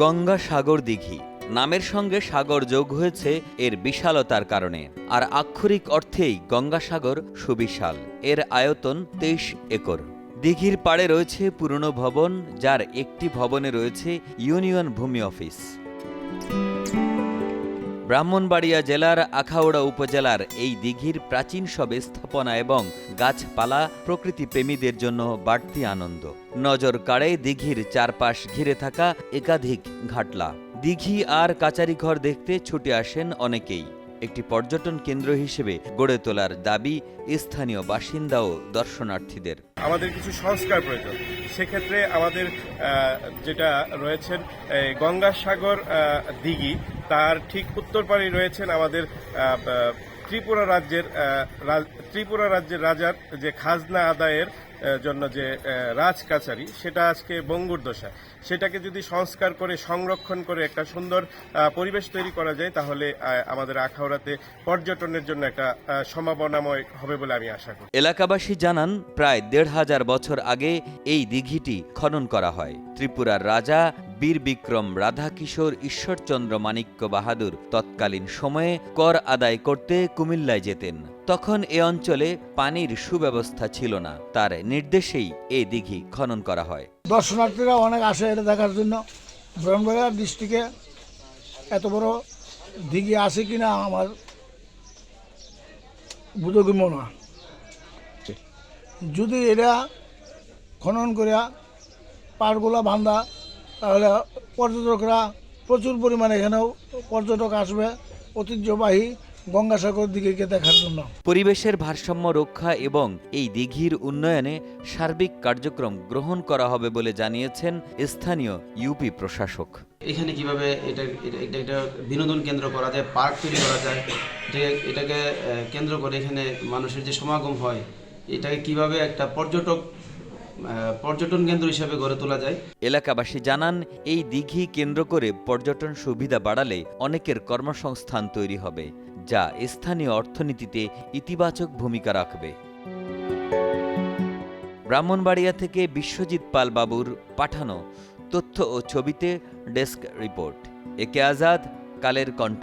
গঙ্গাসাগর দিঘি নামের সঙ্গে সাগর যোগ হয়েছে এর বিশালতার কারণে, আর আক্ষরিক অর্থেই গঙ্গাসাগর সুবিশাল। এর আয়তন ২৩ একর। দিঘির পাড়ে রয়েছে পুরনো ভবন, যার একটি ভবনে রয়েছে ইউনিয়ন ভূমি অফিস। ব্রাহ্মণবাড়িয়া জেলার আখাউড়া উপজেলার এই দিঘির প্রাচীন সব স্থাপনা এবং গাছপালা প্রকৃতিপ্রেমীদের জন্য বাড়তি আনন্দ। নজর কাড়ে দিঘির চারপাশ ঘিরে থাকা একাধিক ঘাটলা। দিঘি আর কাচারিঘর দেখতে ছুটে আসেন অনেকেই। একটি পর্যটন কেন্দ্র হিসেবে গড়ে তোলার দাবি স্থানীয় বাসিন্দা ও দর্শনার্থীদের। আমাদের কিছু সংস্কার প্রয়োজন। সেক্ষেত্রে আমাদের যেটা রয়েছেন গঙ্গাসাগর দিঘি, তার ঠিক উত্তর পাড়ে রয়েছেন আমাদের ত্রিপুরা রাজ্যের রাজার যে খাজনা আদায়ের জন্য যে রাজ কাচারি, সেটা আজকে বঙ্গুর দশা। সেটাকে যদি সংস্কার করে সংরক্ষণ করে একটা সুন্দর পরিবেশ তৈরি করা যায়, তাহলে আমাদের আখাউড়াতে পর্যটনের জন্য একটা সম্ভাবনাময় হবে বলে আমি আশা করি। এলাকাবাসী জানান, প্রায় ১৫০০ বছর আগে এই দিঘিটি খনন করা হয়। ত্রিপুরার রাজা বীর বিক্রম রাধাকিশোর ঈশ্বরচন্দ্র মাণিক্য বাহাদুর তৎকালীন সময়ে কর আদায় করতে কুমিল্লায় যেতেন। তখন এ অঞ্চলে পানির সুব্যবস্থা ছিল না। তার নির্দেশেই এই দিঘি খনন করা হয়। দর্শনার্থীরা অনেক আসে এটা দেখার জন্য। ব্রাহ্মণবাড়িয়া ডিস্ট্রিক্টে এত বড় দিঘি আছে কিনা আমার বোধগম্য না। যদি এটা খনন করিয়া পাড়গুলা বান্ধা, তাহলে পর্যটকরা প্রচুর পরিমাণে এখানেও পর্যটক আসবে ঐতিহ্যবাহী গঙ্গাসাগর দিঘিকে দেখার জন্য। পরিবেশের ভারসাম্য রক্ষা এবং এই দিঘির উন্নয়নে সার্বিক কার্যক্রম গ্রহণ করা হবে বলে জানিয়েছেন স্থানীয় ইউপি প্রশাসক। এখানে কিভাবে এটা বিনোদন কেন্দ্র করা যায়, পার্ক তৈরি করা যায়, এটাকে কেন্দ্র করে এখানে মানুষের যে সমাগম হয়, এটাকে কিভাবে একটা পর্যটন কেন্দ্র হিসেবে গড়ে তোলা যায়। এলাকাবাসী জানান, এই দিঘি কেন্দ্র করে পর্যটন সুবিধা বাড়ালে অনেকের কর্মসংস্থান তৈরি হবে, যা স্থানীয় অর্থনীতিতে ইতিবাচক ভূমিকা রাখবে। ব্রাহ্মণবাড়িয়া থেকে বিশ্বজিৎ পাল বাবুর পাঠানো তথ্য ও ছবিতে ডেস্ক রিপোর্ট। একে আজাদ, কালের কণ্ঠ।